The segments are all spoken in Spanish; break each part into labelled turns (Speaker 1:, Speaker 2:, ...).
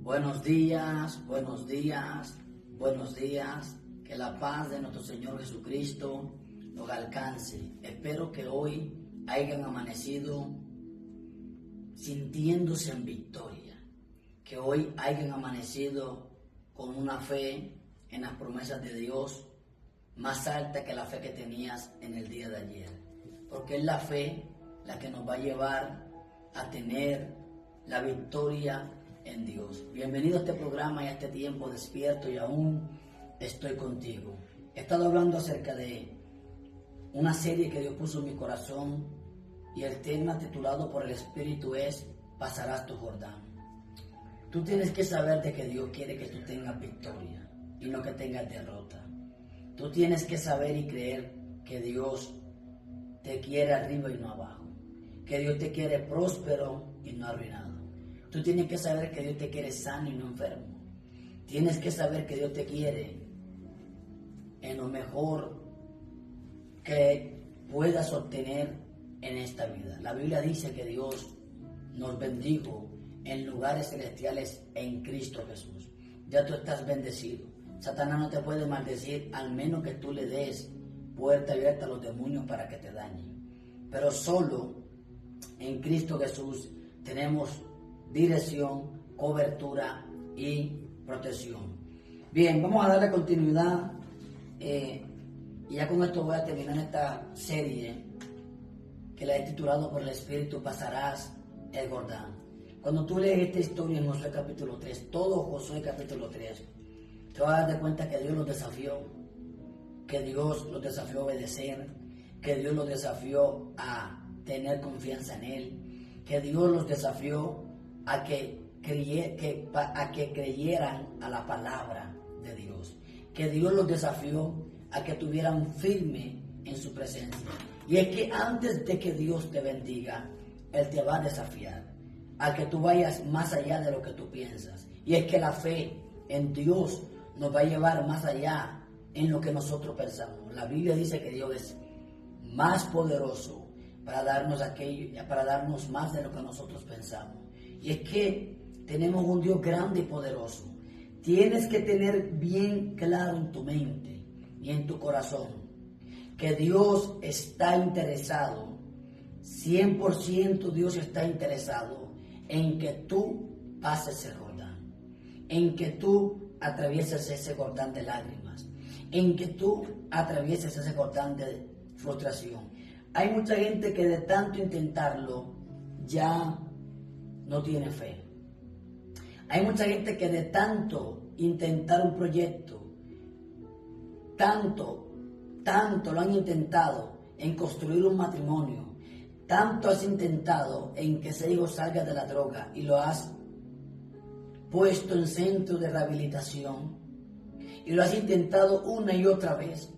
Speaker 1: Buenos días, buenos días, buenos días. Que la paz de nuestro Señor Jesucristo nos alcance. Espero que hoy hayan amanecido sintiéndose en victoria. Que hoy hayan amanecido con una fe en las promesas de Dios más alta que la fe que tenías en el día de ayer. Porque es la fe la que nos va a llevar a tener la victoria en Dios. Bienvenido a este programa y a este tiempo despierto y aún estoy contigo. He estado hablando acerca de una serie que Dios puso en mi corazón y el tema titulado por el Espíritu es Pasarás tu Jordán. Tú tienes que saber de que Dios quiere que tú tengas victoria y no que tengas derrota. Tú tienes que saber y creer que Dios te quiere arriba y no abajo, que Dios te quiere próspero y no arruinado. Tú tienes que saber que Dios te quiere sano y no enfermo. Tienes que saber que Dios te quiere en lo mejor que puedas obtener en esta vida. La Biblia dice que Dios nos bendijo en lugares celestiales en Cristo Jesús. Ya tú estás bendecido. Satanás no te puede maldecir al menos que tú le des puerta abierta a los demonios para que te dañen. Pero solo en Cristo Jesús tenemos dirección, cobertura y protección. Bien, vamos a darle continuidad y ya con esto voy a terminar esta serie que la he titulado por el Espíritu Pasarás el Jordán. Cuando tú lees esta historia en Josué capítulo 3, todo Josué capítulo 3, te vas a dar cuenta que Dios los desafió, que Dios los desafió a obedecer, que Dios los desafió a tener confianza en Él, que Dios los desafió a que creyeran a la palabra de Dios, que Dios los desafió a que tuvieran firme en su presencia. Y es que antes de que Dios te bendiga, Él te va a desafiar a que tú vayas más allá de lo que tú piensas. Y es que la fe en Dios nos va a llevar más allá en lo que nosotros pensamos. La Biblia dice que Dios es más poderoso para darnos más de lo que nosotros pensamos. Y es que tenemos un Dios grande y poderoso. Tienes que tener bien claro en tu mente y en tu corazón que Dios está interesado, 100% Dios está interesado en que tú pases el Jordán, en que tú atravieses ese Jordán de lágrimas, en que tú atravieses ese Jordán de frustración. Hay mucha gente que de tanto intentarlo ya no tiene fe. Hay mucha gente que de tanto intentar un proyecto, tanto lo han intentado en construir un matrimonio, tanto has intentado en que ese hijo salga de la droga y lo has puesto en centro de rehabilitación y lo has intentado una y otra vez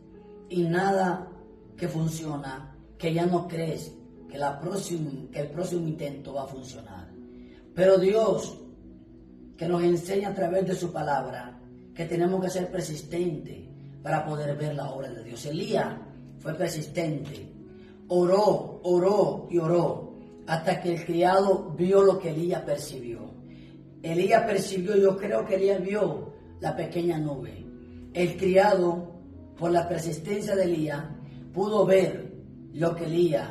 Speaker 1: y nada que funciona, que ya no crees que el próximo intento va a funcionar. Pero Dios, que nos enseña a través de su palabra, que tenemos que ser persistentes para poder ver la obra de Dios. Elías fue persistente, oró y oró, hasta que el criado vio lo que Elías percibió. Elías percibió, yo creo que Elías vio la pequeña nube. El criado, por la persistencia de Elías, pudo ver lo que Elías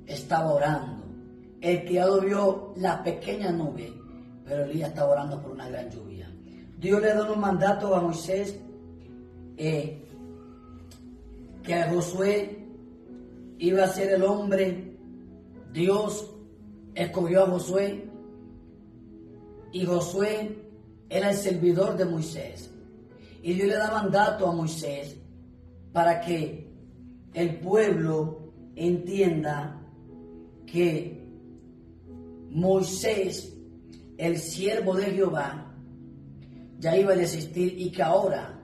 Speaker 1: estaba orando. El criado vio la pequeña nube, pero Elías estaba orando por una gran lluvia. Dios le dio un mandato a Moisés que a Josué iba a ser el hombre. Dios escogió a Josué y Josué era el servidor de Moisés. Y Dios le da mandato a Moisés para que el pueblo entienda que Moisés, el siervo de Jehová, ya iba a desistir y que ahora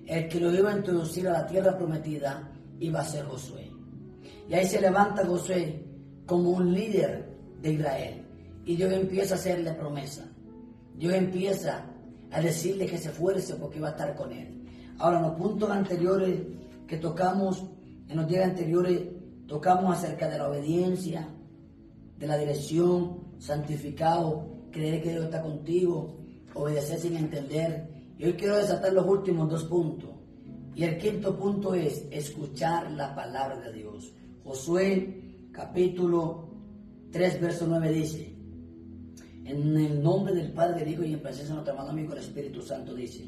Speaker 1: el que lo iba a introducir a la tierra prometida iba a ser Josué. Y ahí se levanta Josué como un líder de Israel y Dios empieza a hacerle promesa. Dios empieza a decirle que se esfuerce porque iba a estar con él. Ahora, en los puntos anteriores que tocamos, en los días anteriores, tocamos acerca de la obediencia, de la dirección, santificado, creer que Dios está contigo, obedecer sin entender. Y hoy quiero desatar los últimos 2 puntos. Y el 5.º punto es escuchar la palabra de Dios. Josué capítulo 3, verso 9 dice: en el nombre del Padre, del Hijo y en presencia de nuestro amado amigo el Espíritu Santo dice: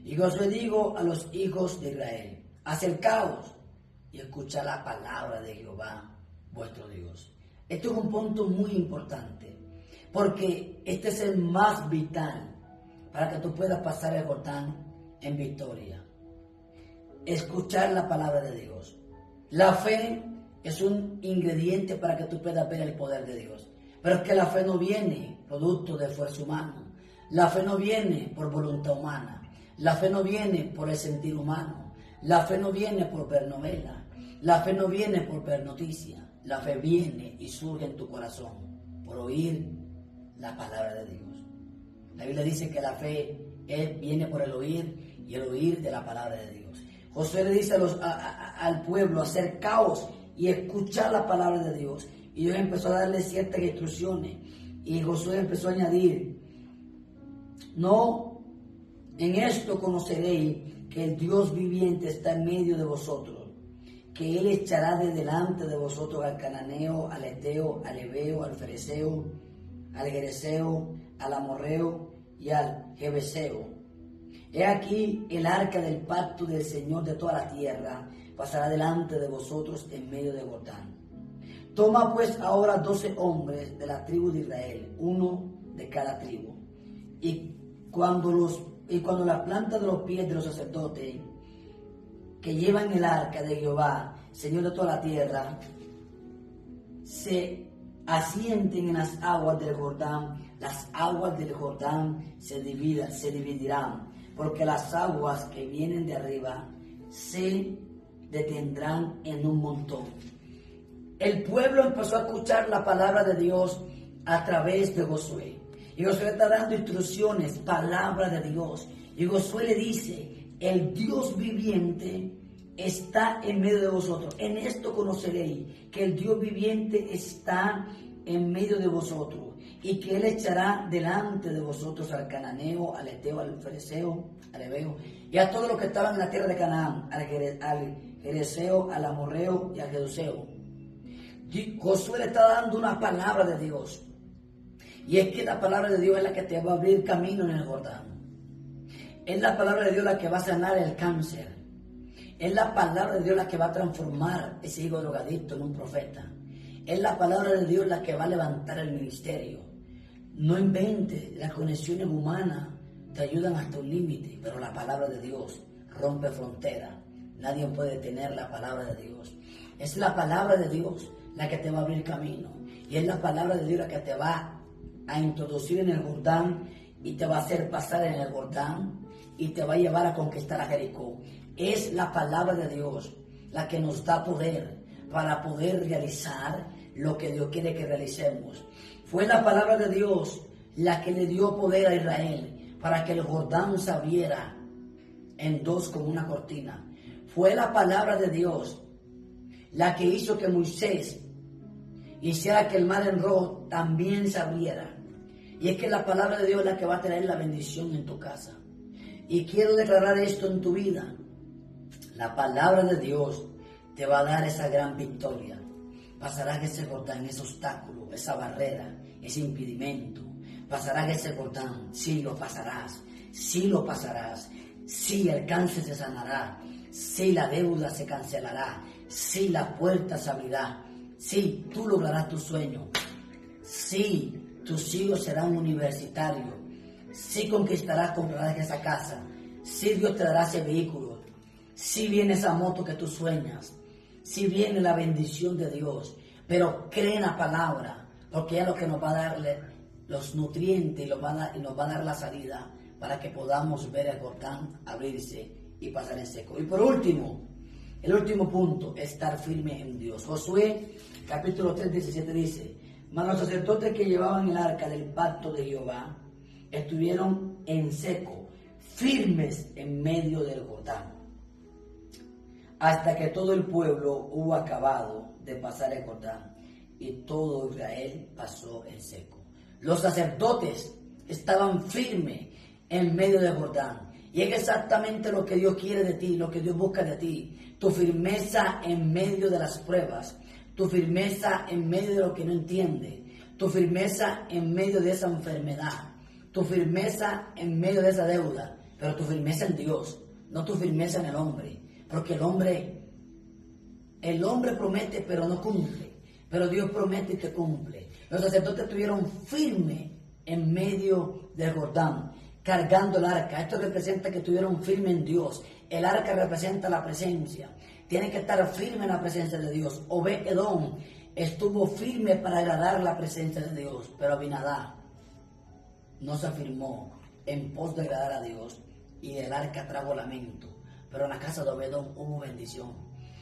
Speaker 1: y Josué dijo a los hijos de Israel: acercaos y escuchad la palabra de Jehová vuestro Dios. Esto es un punto muy importante, porque este es el más vital para que tú puedas pasar el Jordán en victoria. Escuchar la palabra de Dios. La fe es un ingrediente para que tú puedas ver el poder de Dios. Pero es que la fe no viene producto de esfuerzo humano. La fe no viene por voluntad humana. La fe no viene por el sentir humano. La fe no viene por ver novela. La fe no viene por ver noticias. La fe viene y surge en tu corazón por oír la palabra de Dios. La Biblia dice que la fe viene por el oír y el oír de la palabra de Dios. Josué le dice al pueblo: acercaos y escuchar la palabra de Dios. Y Dios empezó a darle ciertas instrucciones. Y Josué empezó a añadir: no, en esto conoceréis que el Dios viviente está en medio de vosotros, que Él echará de delante de vosotros al cananeo, al eteo, al heveo, al fereceo, al gereseo, al amorreo y al jebuseo. He aquí el arca del pacto del Señor de toda la tierra pasará delante de vosotros en medio de Jordán. Toma pues ahora 12 hombres de la tribu de Israel, uno de cada tribu, y cuando las plantas de los pies de los sacerdotes que llevan el arca de Jehová, Señor de toda la tierra, se asienten en las aguas del Jordán, las aguas del Jordán se dividirán, porque las aguas que vienen de arriba se detendrán en un montón. El pueblo empezó a escuchar la palabra de Dios a través de Josué. Y Josué está dando instrucciones, palabra de Dios. Y Josué le dice: el Dios viviente está en medio de vosotros. En esto conoceréis que el Dios viviente está en medio de vosotros, y que Él echará delante de vosotros al cananeo, al eteo, al fereceo, al heveo, y a todos los que estaban en la tierra de Canaán, al gereseo, al amorreo y al jebuseo. Josué le está dando una palabra de Dios. Y es que la palabra de Dios es la que te va a abrir camino en el Jordán. Es la palabra de Dios la que va a sanar el cáncer. Es la palabra de Dios la que va a transformar ese hijo drogadicto en un profeta. Es la palabra de Dios la que va a levantar el ministerio. No inventes, las conexiones humanas te ayudan hasta un límite, pero la palabra de Dios rompe fronteras. Nadie puede detener la palabra de Dios. Es la palabra de Dios la que te va a abrir camino. Y es la palabra de Dios la que te va a introducir en el Jordán y te va a hacer pasar en el Jordán y te va a llevar a conquistar a Jericó. Es la palabra de Dios la que nos da poder para poder realizar lo que Dios quiere que realicemos. Fue la palabra de Dios la que le dio poder a Israel para que el Jordán se abriera en dos como una cortina. Fue la palabra de Dios la que hizo que Moisés hiciera que el mar en rojo también se abriera. Y es que la palabra de Dios es la que va a traer la bendición en tu casa. Y quiero declarar esto en tu vida. La palabra de Dios te va a dar esa gran victoria. Pasarás ese Jordán, ese obstáculo, esa barrera, ese impedimento. Pasarás ese Jordán. Sí lo pasarás. Sí lo pasarás. Sí el cáncer se sanará. Sí la deuda se cancelará. Sí la puerta se abrirá. Sí tú lograrás tu sueño. Sí tus hijos serán universitarios. Sí comprarás esa casa. Sí Dios te dará ese vehículo. Sí viene esa moto que tú sueñas. Sí viene la bendición de Dios. Pero cree en la palabra, porque ella es lo que nos va a darle los nutrientes y nos va a dar la salida para que podamos ver el Jordán abrirse y pasar en seco. Y por último, el último punto, estar firme en Dios. Josué, capítulo 3, 17 dice: mas los sacerdotes que llevaban el arca del pacto de Jehová estuvieron en seco, firmes en medio del Jordán, hasta que todo el pueblo hubo acabado de pasar el Jordán, y todo Israel pasó en seco. Los sacerdotes estaban firmes en medio del Jordán. Y es exactamente lo que Dios quiere de ti, lo que Dios busca de ti. Tu firmeza en medio de las pruebas, tu firmeza en medio de lo que no entiende, tu firmeza en medio de esa enfermedad, tu firmeza en medio de esa deuda, pero tu firmeza en Dios, no tu firmeza en el hombre, porque el hombre promete pero no cumple, pero Dios promete y te cumple. Los sacerdotes estuvieron firmes en medio del Jordán, cargando el arca. Esto representa que estuvieron firmes en Dios. El arca representa la presencia. Tienen que estar firmes en la presencia de Dios. Obed-Edom estuvo firme para agradar la presencia de Dios, pero Abinadab no se afirmó en pos de agradar a Dios, y el arca trajo lamento, pero en la casa de Obed-Edom hubo bendición.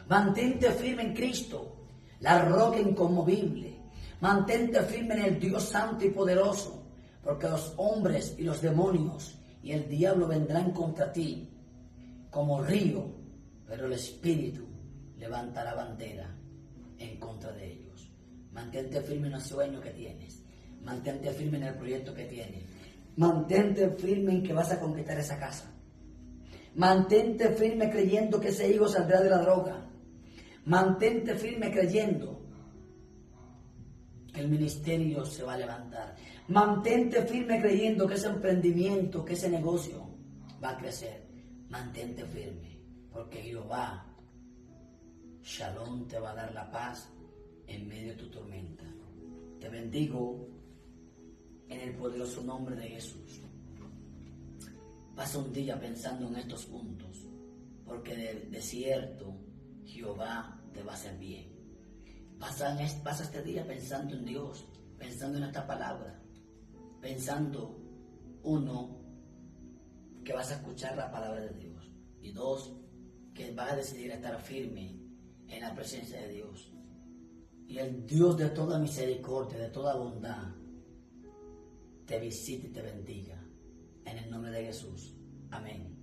Speaker 1: Mantente firme en Cristo, la roca inconmovible. Mantente firme en el Dios santo y poderoso, porque los hombres y los demonios y el diablo vendrán contra ti como río, pero el Espíritu levantará bandera en contra de ellos. Mantente firme en el sueño que tienes. Mantente firme en el proyecto que tienes. Mantente firme en que vas a conquistar esa casa. Mantente firme creyendo que ese hijo saldrá de la droga. Mantente firme creyendo que el ministerio se va a levantar. Mantente firme creyendo que ese emprendimiento, que ese negocio va a crecer. Mantente firme, porque Jehová, Shalom, te va a dar la paz en medio de tu tormenta. Te bendigo en el poderoso nombre de Jesús. Pasa un día pensando en estos puntos, porque de cierto Jehová te va a hacer bien. Pasa este día pensando en Dios, pensando en esta palabra, pensando, uno, que vas a escuchar la palabra de Dios, y dos, que vas a decidir estar firme en la presencia de Dios. Y el Dios de toda misericordia, de toda bondad, te visite y te bendiga. En el nombre de Jesús. Amén.